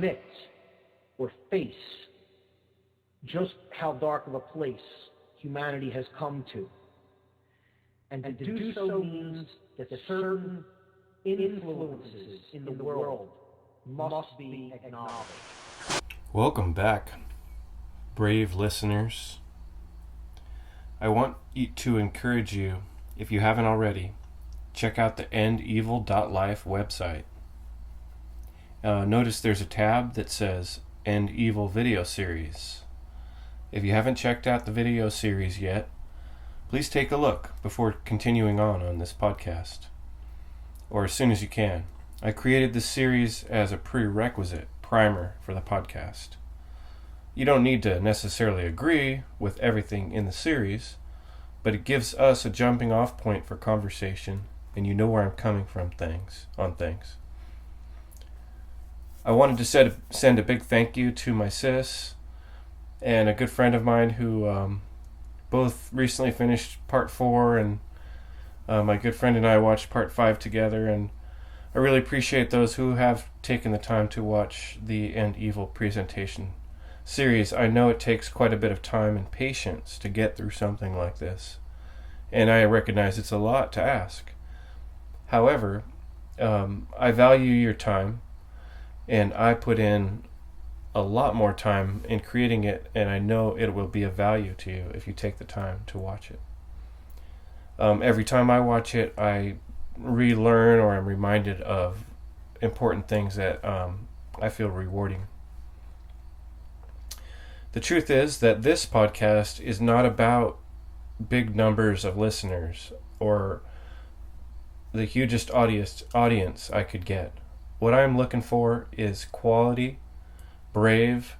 admit or face just how dark of a place humanity has come to. And to do so means that certain influences in the world must be acknowledged. Welcome back, brave listeners. I want to encourage you, if you haven't already, check out the endevil.life website. Notice there's a tab that says End Evil Video Series. If you haven't checked out the video series yet, please take a look before continuing on this podcast, or as soon as you can. I created this series as a prerequisite primer for the podcast. You don't need to necessarily agree with everything in the series, but it gives us a jumping off point for conversation, and you know where I'm coming from on things. I wanted to send a big thank you to my sis and a good friend of mine who both recently finished part 4, and my good friend and I watched part 5 together, and I really appreciate those who have taken the time to watch the End Evil presentation series. I know it takes quite a bit of time and patience to get through something like this, and I recognize it's a lot to ask. However, I value your time, and I put in a lot more time in creating it, and I know it will be of value to you if you take the time to watch it. Every time I watch it, I relearn or I'm reminded of important things that I feel rewarding. The truth is that this podcast is not about big numbers of listeners or the hugest audience I could get. What I'm looking for is quality, brave,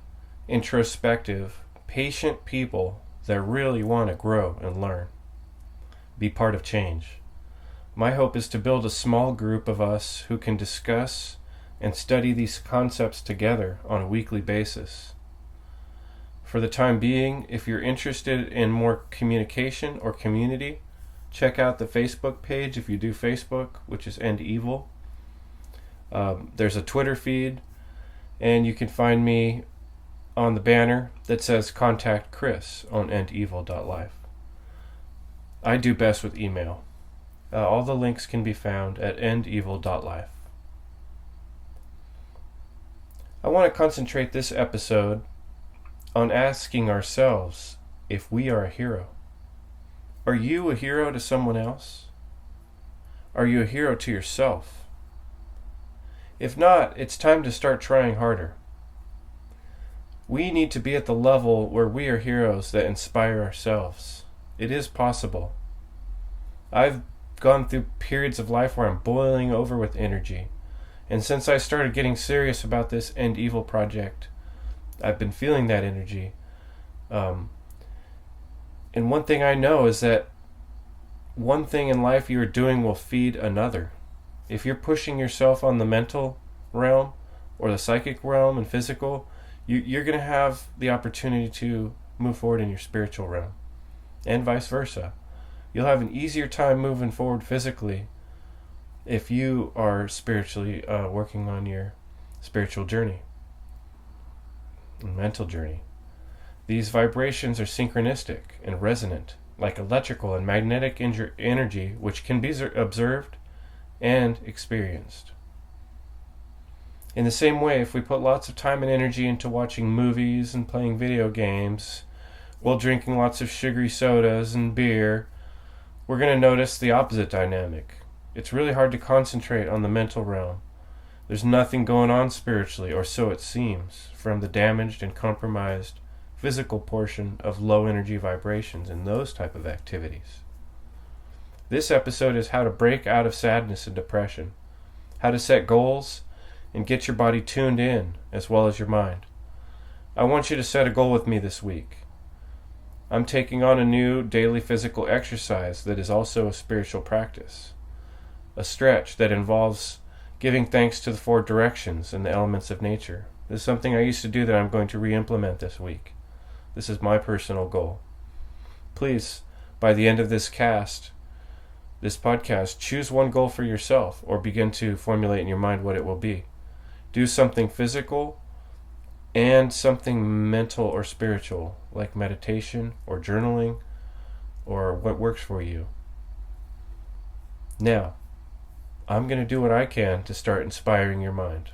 introspective, patient people that really want to grow and learn, be part of change. My hope is to build a small group of us who can discuss and study these concepts together on a weekly basis. For the time being, if you're interested in more communication or community, check out the Facebook page if you do Facebook, which is End Evil. There's a Twitter feed, and you can find me on the banner that says Contact Chris on endevil.life. I do best with email. All the links can be found at endevil.life. I want to concentrate this episode on asking ourselves if we are a hero. Are you a hero to someone else? Are you a hero to yourself? If not, it's time to start trying harder. We need to be at the level where we are heroes that inspire ourselves. It is possible. I've gone through periods of life where I'm boiling over with energy, and since I started getting serious about this End Evil project, I've been feeling that energy. And one thing I know is that one thing in life you are doing will feed another. If you're pushing yourself on the mental realm or the psychic realm and physical, you're going to have the opportunity to move forward in your spiritual realm, and vice versa. You'll have an easier time moving forward physically if you are spiritually working on your spiritual journey and mental journey. These vibrations are synchronistic and resonant, like electrical and magnetic energy, which can be observed and experienced. In the same way, if we put lots of time and energy into watching movies and playing video games while drinking lots of sugary sodas and beer, we're going to notice the opposite dynamic. It's really hard to concentrate on the mental realm. There's nothing going on spiritually, or so it seems, from the damaged and compromised physical portion of low energy vibrations and those type of activities. This episode is how to break out of sadness and depression, how to set goals and get your body tuned in as well as your mind. I want you to set a goal with me this week. I'm taking on a new daily physical exercise that is also a spiritual practice, a stretch that involves giving thanks to the 4 directions and the elements of nature. This is something I used to do that I'm going to re-implement this week. This is my personal goal. Please, by the end of this podcast, choose one goal for yourself or begin to formulate in your mind what it will be. Do something physical and something mental or spiritual, like meditation or journaling, or what works for you. Now, I'm going to do what I can to start inspiring your mind.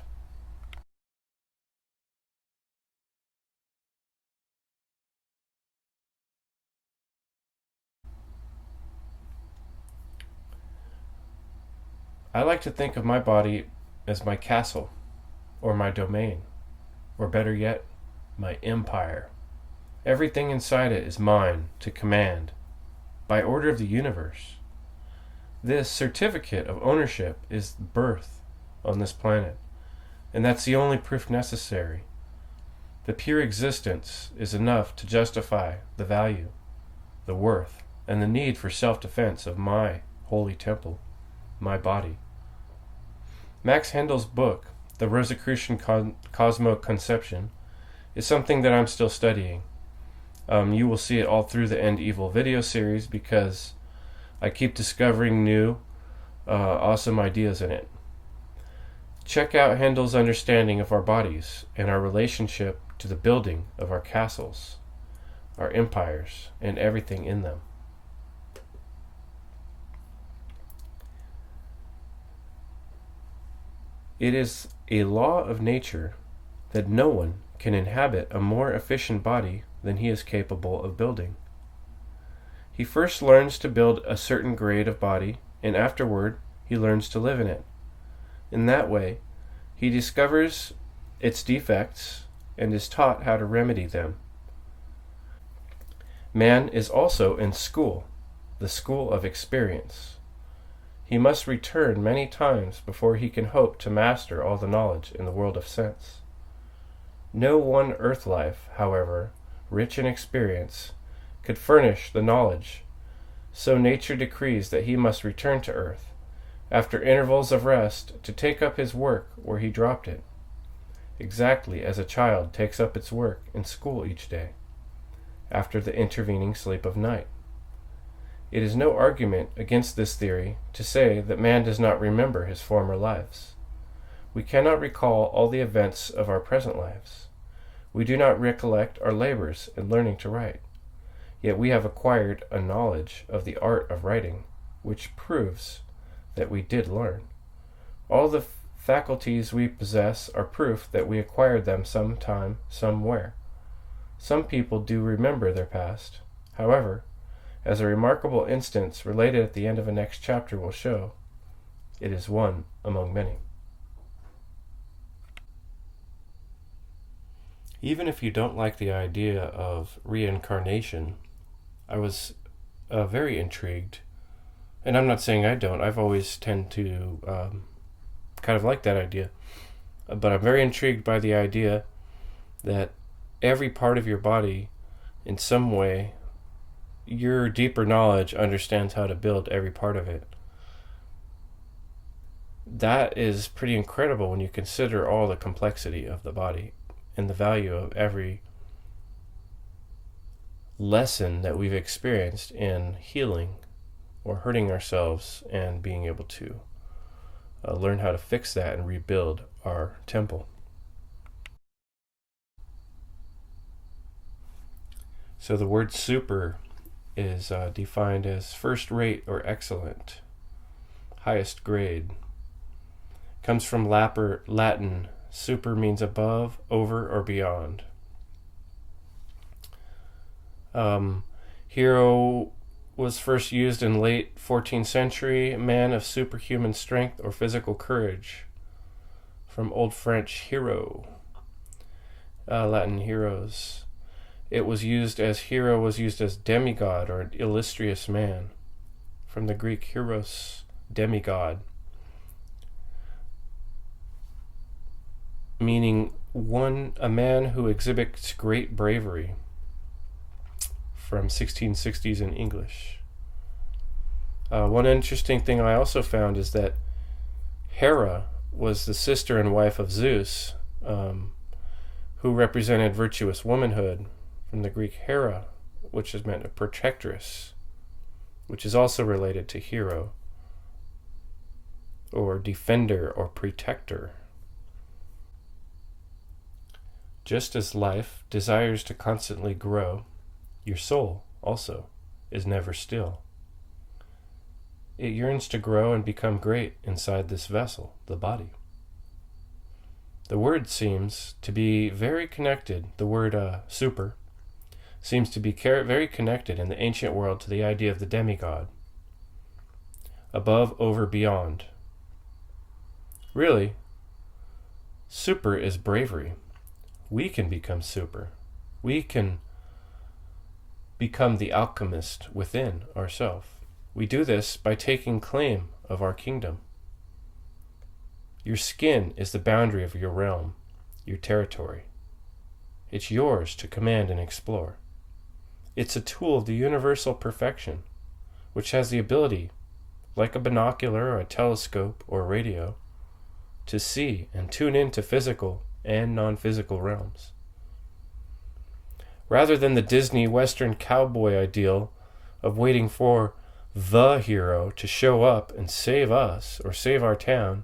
I like to think of my body as my castle, or my domain, or better yet, my empire. Everything inside it is mine to command, by order of the universe. This certificate of ownership is birth on this planet, and that's the only proof necessary. The pure existence is enough to justify the value, the worth, and the need for self-defense of my holy temple, my body. Max Heindl's book, The Rosicrucian Cosmo-Conception, is something that I'm still studying. You will see it all through the End Evil video series because I keep discovering new, awesome ideas in it. Check out Heindl's understanding of our bodies and our relationship to the building of our castles, our empires, and everything in them. It is a law of nature that no one can inhabit a more efficient body than he is capable of building. He first learns to build a certain grade of body, and afterward he learns to live in it. In that way, he discovers its defects and is taught how to remedy them. Man is also in school, the school of experience. He must return many times before he can hope to master all the knowledge in the world of sense. No one earth life, however, rich in experience, could furnish the knowledge, so nature decrees that he must return to earth, after intervals of rest, to take up his work where he dropped it, exactly as a child takes up its work in school each day, after the intervening sleep of night. It is no argument against this theory to say that man does not remember his former lives. We cannot recall all the events of our present lives. We do not recollect our labors in learning to write. Yet we have acquired a knowledge of the art of writing, which proves that we did learn. All the faculties we possess are proof that we acquired them sometime, somewhere. Some people do remember their past. However, as a remarkable instance related at the end of the next chapter will show, it is one among many. Even if you don't like the idea of reincarnation, I was very intrigued, and I'm not saying I don't. I've always tend to kind of like that idea, but I'm very intrigued by the idea that every part of your body, in some way, your deeper knowledge understands how to build every part of it. That is pretty incredible when you consider all the complexity of the body and the value of every lesson that we've experienced in healing or hurting ourselves and being able to learn how to fix that and rebuild our temple. So the word super is defined as first rate or excellent, highest grade. Comes from Latin. Super means above, over, or beyond. Hero was first used in late 14th century, man of superhuman strength or physical courage. From Old French hero, Latin heroes. It was used as hero was used as demigod or illustrious man. From the Greek heros, demigod, meaning a man who exhibits great bravery. From 1660s in English. One interesting thing I also found is that Hera was the sister and wife of Zeus, who represented virtuous womanhood, from the Greek Hera, which is meant a protectress, which is also related to hero, or defender, or protector. Just as life desires to constantly grow, your soul also is never still. It yearns to grow and become great inside this vessel, the body. The word seems to be very connected, the word super, seems to be very connected in the ancient world to the idea of the demigod. Above, over, beyond. Really, super is bravery. We can become super. We can become the alchemist within ourselves. We do this by taking claim of our kingdom. Your skin is the boundary of your realm, your territory. It's yours to command and explore. It's a tool of the universal perfection, which has the ability, like a binocular or a telescope or a radio, to see and tune into physical and non-physical realms. Rather than the Disney Western cowboy ideal of waiting for the hero to show up and save us or save our town,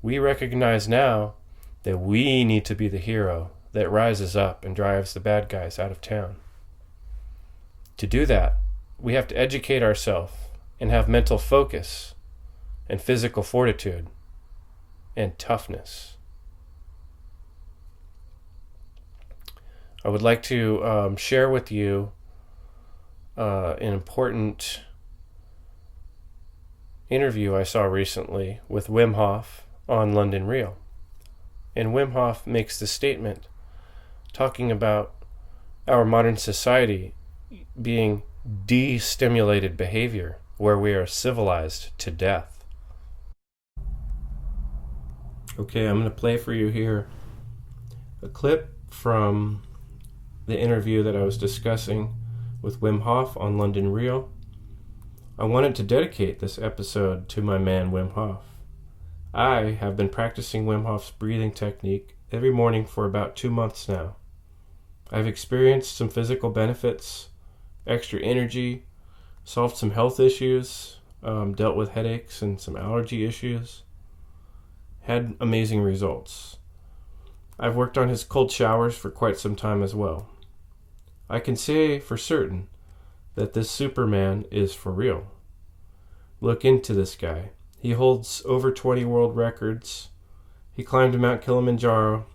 we recognize now that we need to be the hero that rises up and drives the bad guys out of town. To do that, we have to educate ourselves and have mental focus and physical fortitude and toughness. I would like to share with you an important interview I saw recently with Wim Hoff on London Real. And Wim Hoff makes the statement talking about our modern society being de-stimulated behavior, where we are civilized to death. Okay, I'm going to play for you here a clip from the interview that I was discussing with Wim Hoff on London Real. I wanted to dedicate this episode to my man Wim Hoff. I have been practicing Wim Hof's breathing technique every morning for about 2 months now. I've experienced some physical benefits, extra energy, solved some health issues, dealt with headaches and some allergy issues, had amazing results. I've worked on his cold showers for quite some time as well. I can say for certain that this Superman is for real. Look into this guy. He holds over 20 world records. He climbed Mount Kilimanjaro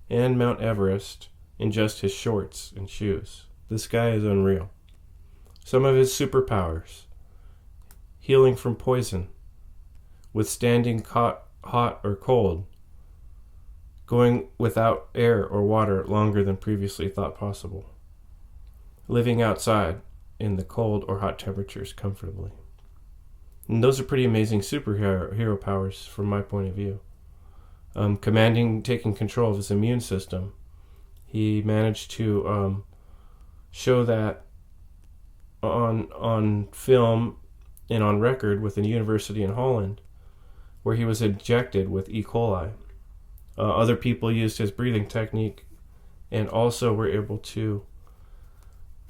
and Mount Everest in just his shorts and shoes. This guy is unreal. Some of his superpowers: healing from poison, withstanding hot or cold, going without air or water longer than previously thought possible, living outside in the cold or hot temperatures comfortably. And those are pretty amazing superhero powers from my point of view. Taking control of his immune system. He managed to show that on film and on record with a university in Holland, where he was injected with E. coli. Other people used his breathing technique and also were able to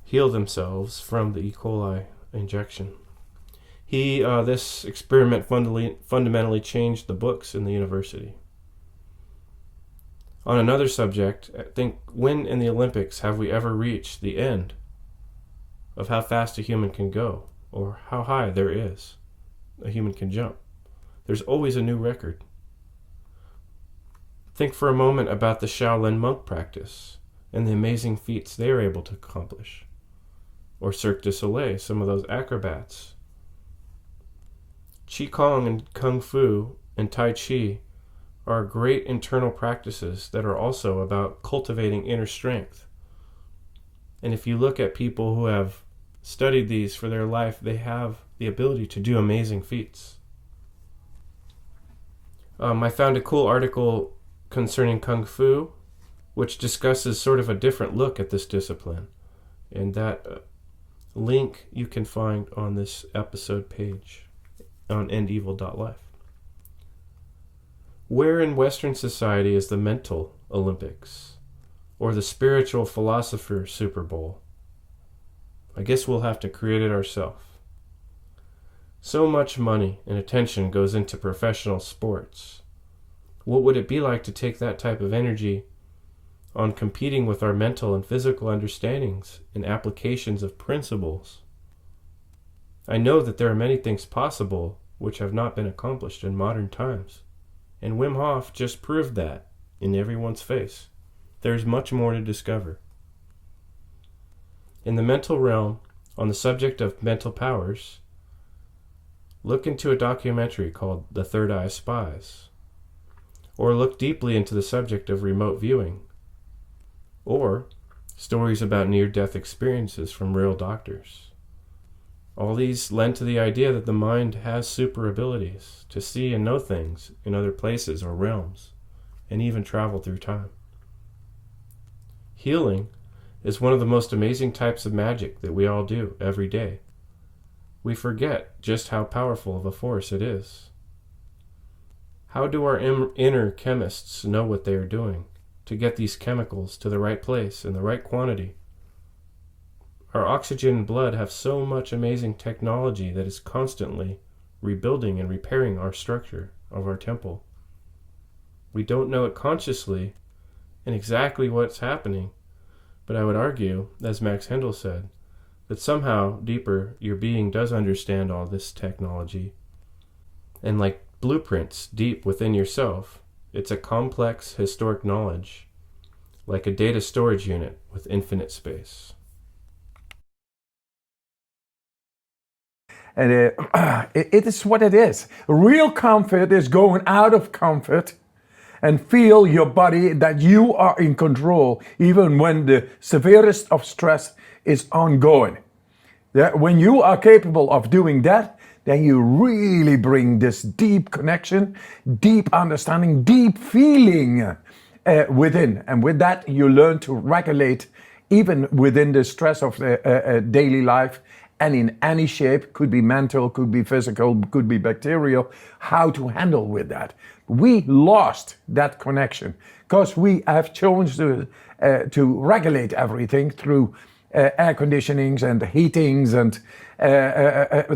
heal themselves from the E. coli injection. This experiment fundamentally changed the books in the university. On another subject, I think, when in the Olympics have we ever reached the end of how fast a human can go, or how high a human can jump? There's always a new record. Think for a moment about the Shaolin monk practice and the amazing feats they are able to accomplish. Or Cirque du Soleil, some of those acrobats. Qigong and Kung Fu and Tai Chi are great internal practices that are also about cultivating inner strength. And if you look at people who have studied these for their life, they have the ability to do amazing feats. I found a cool article concerning Kung Fu, which discusses sort of a different look at this discipline. And that link you can find on this episode page on endevil.life. Where in Western society is the mental Olympics, or the spiritual philosopher Super Bowl? I guess we'll have to create it ourselves. So much money and attention goes into professional sports. What would it be like to take that type of energy on competing with our mental and physical understandings and applications of principles. I know that there are many things possible which have not been accomplished in modern times, and Wim Hof just proved that in everyone's face. There is much more to discover. In the mental realm, on the subject of mental powers, look into a documentary called The Third Eye Spies, or look deeply into the subject of remote viewing, or stories about near-death experiences from real doctors. All these lend to the idea that the mind has super abilities to see and know things in other places or realms, and even travel through time. Healing is one of the most amazing types of magic that we all do every day. We forget just how powerful of a force it is. How do our inner chemists know what they are doing to get these chemicals to the right place in the right quantity? Our oxygen and blood have so much amazing technology that is constantly rebuilding and repairing our structure of our temple. We don't know it consciously and exactly what's happening, but I would argue, as Max Heindel said, that somehow deeper your being does understand all this technology. And like blueprints deep within yourself, it's a complex historic knowledge, like a data storage unit with infinite space. And it is what it is. Real comfort is going out of comfort and feel your body that you are in control, even when the severest of stress is ongoing. When you are capable of doing that, then you really bring this deep connection, deep understanding, deep feeling within. And with that, you learn to regulate even within the stress of the daily life, and in any shape, could be mental, could be physical, could be bacterial, how to handle with that. We lost that connection because we have chosen to regulate everything through air conditionings and heatings, and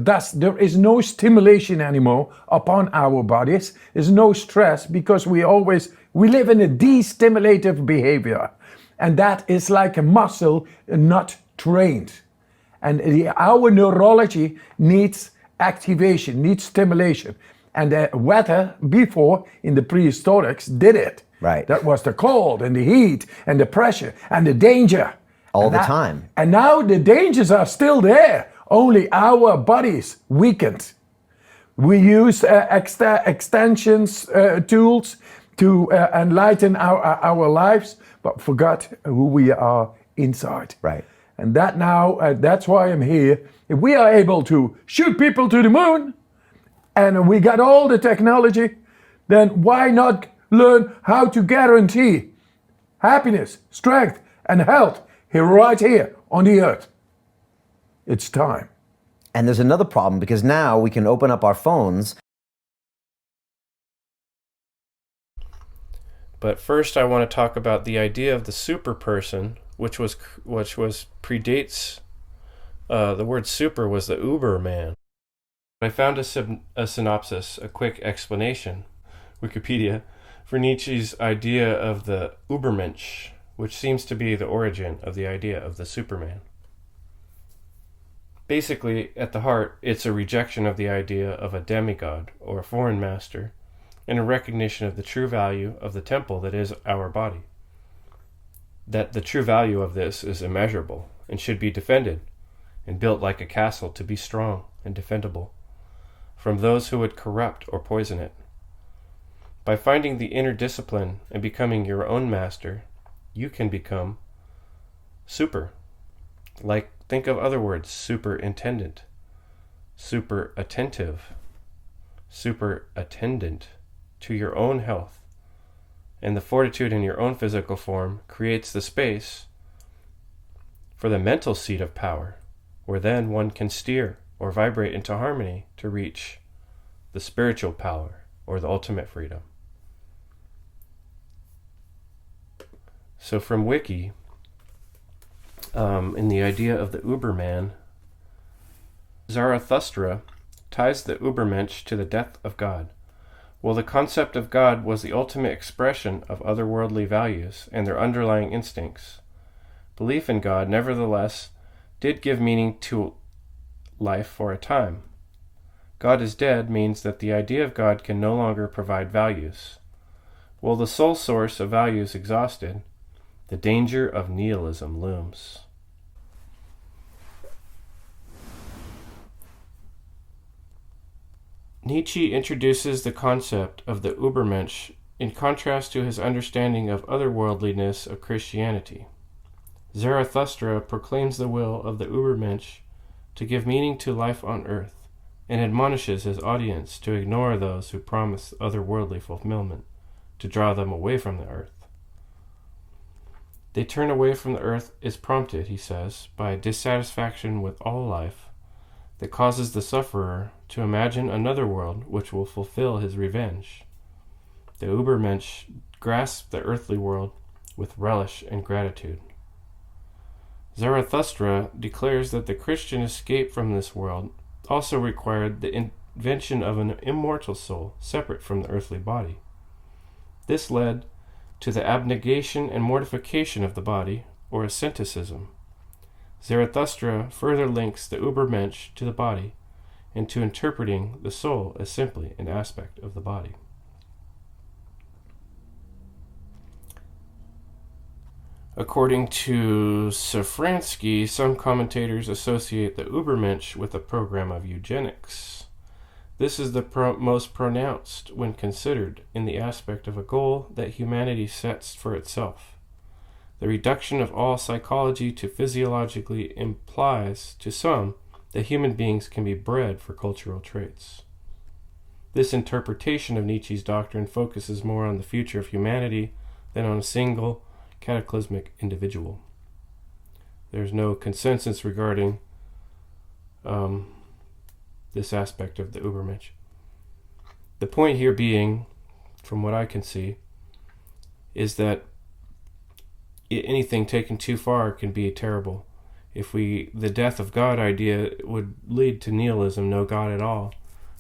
thus there is no stimulation anymore upon our bodies. There's no stress because we live in a destimulative behavior, and that is like a muscle not trained. And our neurology needs activation, needs stimulation. And the weather before in the prehistorics did it. Right. That was the cold and the heat and the pressure and the danger. All the time. And now the dangers are still there, only our bodies weakened. We use extensions tools to enlighten our lives, but forgot who we are inside. Right. And that now, that's why I'm here. If we are able to shoot people to the moon, and we got all the technology, then why not learn how to guarantee happiness, strength, and health right here on the earth? It's time. And there's another problem, because now we can open up our phones. But first I want to talk about the idea of the superperson, which predates the word super was the Uberman. I found a synopsis, a quick explanation, Wikipedia, for Nietzsche's idea of the Ubermensh, which seems to be the origin of the idea of the Superman. Basically, at the heart, it's a rejection of the idea of a demigod or a foreign master, and a recognition of the true value of the temple that is our body. That the true value of this is immeasurable and should be defended and built like a castle to be strong and defendable from those who would corrupt or poison it. By finding the inner discipline and becoming your own master, you can become super. Like, think of other words: superintendent, super attentive, super attendant to your own health. And the fortitude in your own physical form creates the space for the mental seat of power, where then one can steer or vibrate into harmony to reach the spiritual power or the ultimate freedom. So from Wiki, in the idea of the Uberman, Zarathustra ties the Ubermensch to the death of God. Well, the concept of God was the ultimate expression of otherworldly values and their underlying instincts. Belief in God, nevertheless, did give meaning to life for a time. God is dead means that the idea of God can no longer provide values. Well, the sole source of values exhausted, the danger of nihilism looms. Nietzsche introduces the concept of the Ubermensh in contrast to his understanding of otherworldliness of Christianity. Zarathustra proclaims the will of the Ubermensch to give meaning to life on earth, and admonishes his audience to ignore those who promise otherworldly fulfillment, to draw them away from the earth. They turn away from the earth is prompted, he says, by a dissatisfaction with all life that causes the sufferer to imagine another world which will fulfill his revenge. The Ubermensch grasps the earthly world with relish and gratitude. Zarathustra declares that the Christian escape from this world also required the invention of an immortal soul separate from the earthly body. This led to the abnegation and mortification of the body, or asceticism. Zarathustra further links the Ubermensch to the body and to interpreting the soul as simply an aspect of the body. According to Safransky, some commentators associate the Ubermensch with a program of eugenics. This is the most pronounced when considered in the aspect of a goal that humanity sets for itself. The reduction of all psychology to physiologically implies, to some, that human beings can be bred for cultural traits. This interpretation of Nietzsche's doctrine focuses more on the future of humanity than on a single cataclysmic individual. There's no consensus regarding this aspect of the Ubermensch. The point here being, from what I can see, is that anything taken too far can be terrible. If the death of God idea would lead to nihilism, no God at all,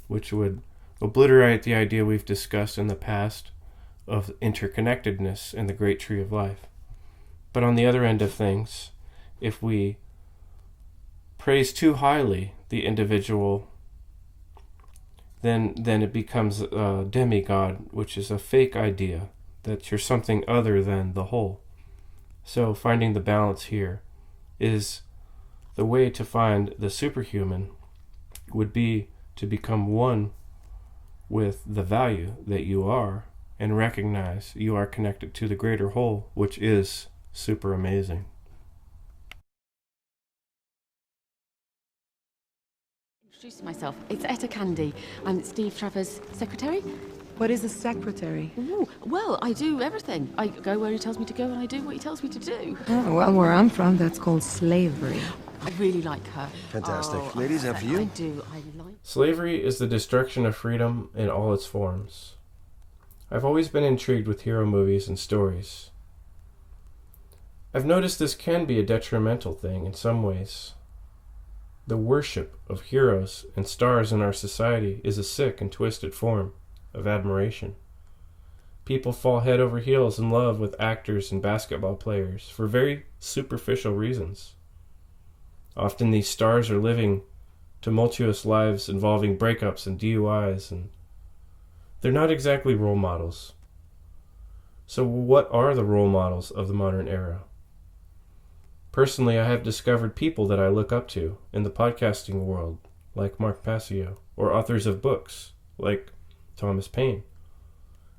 which would obliterate the idea we've discussed in the past of interconnectedness and the great tree of life. But on the other end of things, if we praise too highly the individual, then it becomes a demigod, which is a fake idea that you're something other than the whole. So finding the balance here is the way to find the superhuman would be to become one with the value that you are and recognize you are connected to the greater whole, which is super amazing. Introduce myself. It's Etta Candy. I'm Steve Trevor's secretary. What is a secretary? Ooh, well, I do everything. I go where he tells me to go and I do what he tells me to do. Oh, well, where I'm from, that's called slavery. I really like her. Fantastic. Oh, Ladies, and for you? I do. I like... Slavery is the destruction of freedom in all its forms. I've always been intrigued with hero movies and stories. I've noticed this can be a detrimental thing in some ways. The worship of heroes and stars in our society is a sick and twisted form of admiration. People fall head over heels in love with actors and basketball players for very superficial reasons. Often these stars are living tumultuous lives involving breakups and DUIs, and they're not exactly role models. So what are the role models of the modern era? Personally, I have discovered people that I look up to in the podcasting world, like Mark Passio, or authors of books, like Thomas Paine.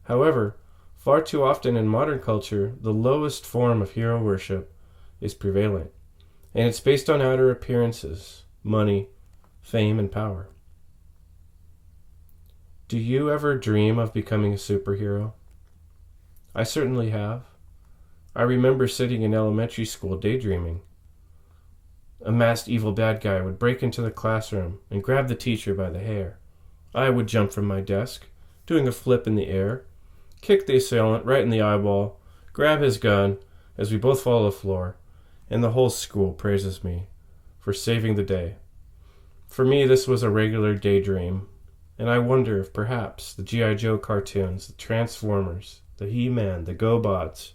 However, far too often in modern culture, the lowest form of hero worship is prevalent, and it's based on outer appearances, money, fame, and power. Do you ever dream of becoming a superhero? I certainly have. I remember sitting in elementary school daydreaming. A masked evil bad guy would break into the classroom and grab the teacher by the hair. I would jump from my desk, doing a flip in the air, kick the assailant right in the eyeball, grab his gun as we both fall to the floor, and the whole school praises me for saving the day. For me, this was a regular daydream, And I wonder if perhaps the G.I. Joe cartoons, the Transformers, the He-Man, the GoBots,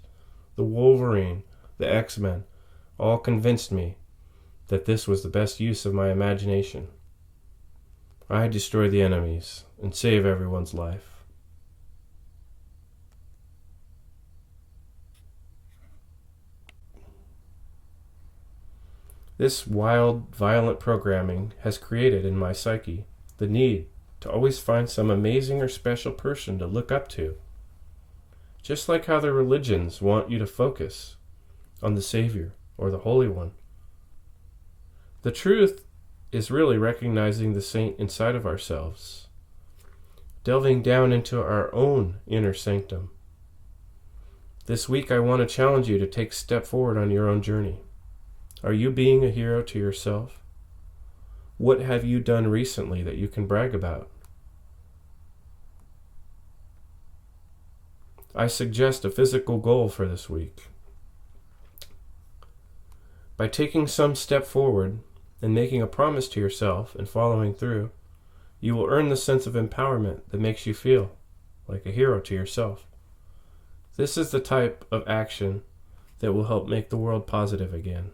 the Wolverine, the X-Men, all convinced me that this was the best use of my imagination. I destroy the enemies and save everyone's life. This wild, violent programming has created in my psyche the need to always find some amazing or special person to look up to. Just like how the religions want you to focus on the Savior or the Holy One. The truth is really recognizing the saint inside of ourselves, delving down into our own inner sanctum. This week I want to challenge you to take a step forward on your own journey. Are you being a hero to yourself? What have you done recently that you can brag about? I suggest a physical goal for this week. By taking some step forward and making a promise to yourself and following through, you will earn the sense of empowerment that makes you feel like a hero to yourself. This is the type of action that will help make the world positive again.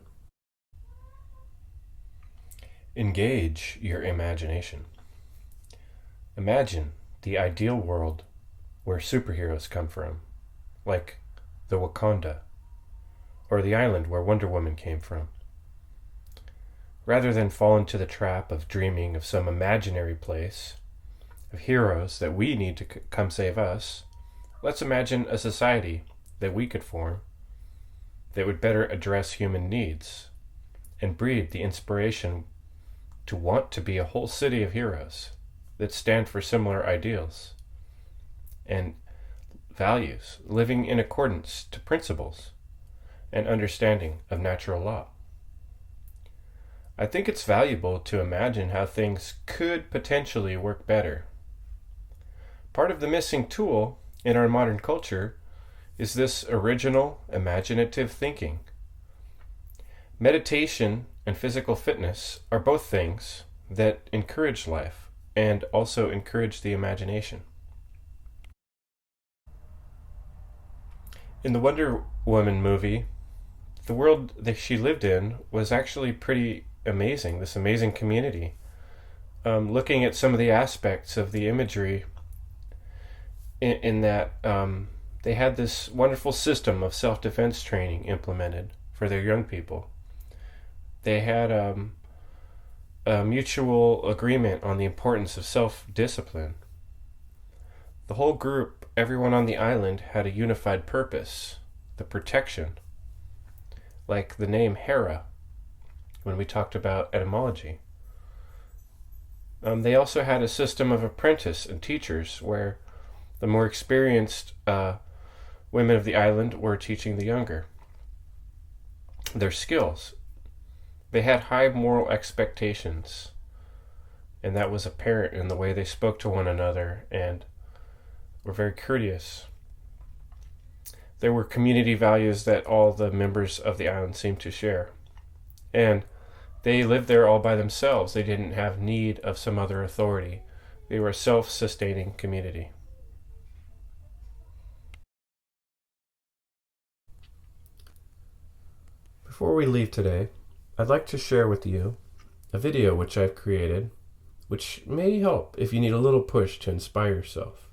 Engage your imagination. Imagine the ideal world where superheroes come from, like the Wakanda, or the island where Wonder Woman came from. Rather than fall into the trap of dreaming of some imaginary place, of heroes that we need to come save us, let's imagine a society that we could form that would better address human needs and breed the inspiration to want to be a whole city of heroes that stand for similar ideals and values, living in accordance to principles and understanding of natural law. I think it's valuable to imagine how things could potentially work better. Part of the missing tool in our modern culture is this original, imaginative thinking. Meditation and physical fitness are both things that encourage life and also encourage the imagination. In the Wonder Woman movie, the world that she lived in was actually pretty amazing, this amazing community. Looking at some of the aspects of the imagery in that they had this wonderful system of self-defense training implemented for their young people. They had a mutual agreement on the importance of self-discipline. The whole group, everyone on the island, had a unified purpose, the protection, like the name Hera, when we talked about etymology. They also had a system of apprentice and teachers where the more experienced women of the island were teaching the younger their skills. They had high moral expectations, and that was apparent in the way they spoke to one another and were very courteous. There were community values that all the members of the island seemed to share. And they lived there all by themselves. They didn't have need of some other authority. They were a self-sustaining community. Before we leave today, I'd like to share with you a video which I've created, which may help if you need a little push to inspire yourself.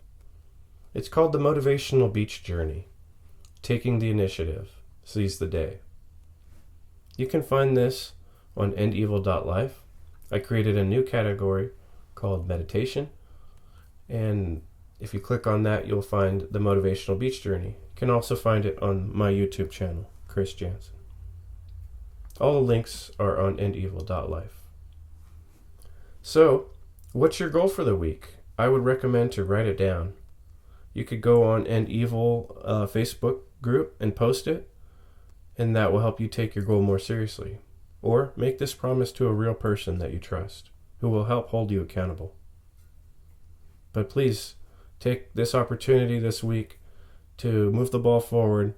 It's called The Motivational Beach Journey. Taking the Initiative. Seize the Day. You can find this on endevil.life. I created a new category called Meditation, and if you click on that, you'll find the Motivational Beach Journey. You can also find it on my YouTube channel, Chris Jansen. All the links are on endevil.life. So, what's your goal for the week? I would recommend to write it down. You could go on End Evil Facebook group and post it, and that will help you take your goal more seriously. Or make this promise to a real person that you trust, who will help hold you accountable. But please, take this opportunity this week to move the ball forward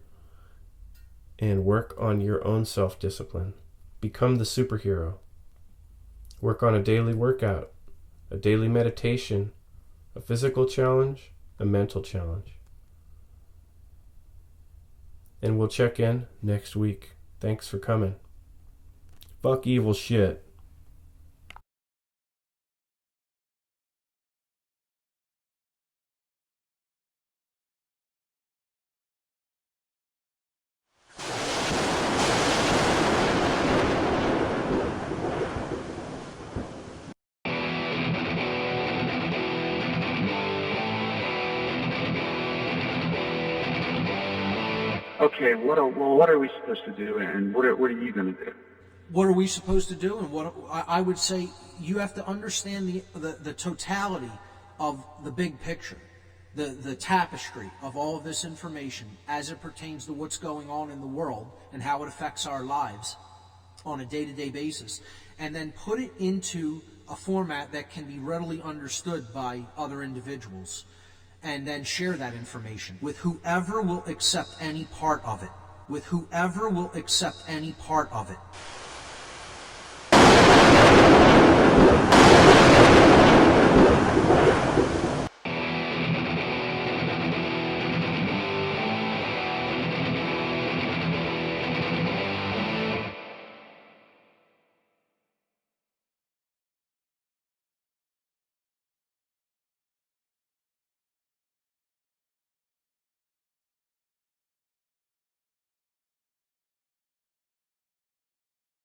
and work on your own self-discipline. Become the superhero. Work on a daily workout, a daily meditation, a physical challenge, a mental challenge. And we'll check in next week. Thanks for coming. Fuck evil shit. Okay, what are we supposed to do, and what are you going to do? What are we supposed to do? And what I would say, you have to understand the totality of the big picture, the tapestry of all of this information as it pertains to what's going on in the world and how it affects our lives on a day-to-day basis, and then put it into a format that can be readily understood by other individuals, and then share that information with whoever will accept any part of it.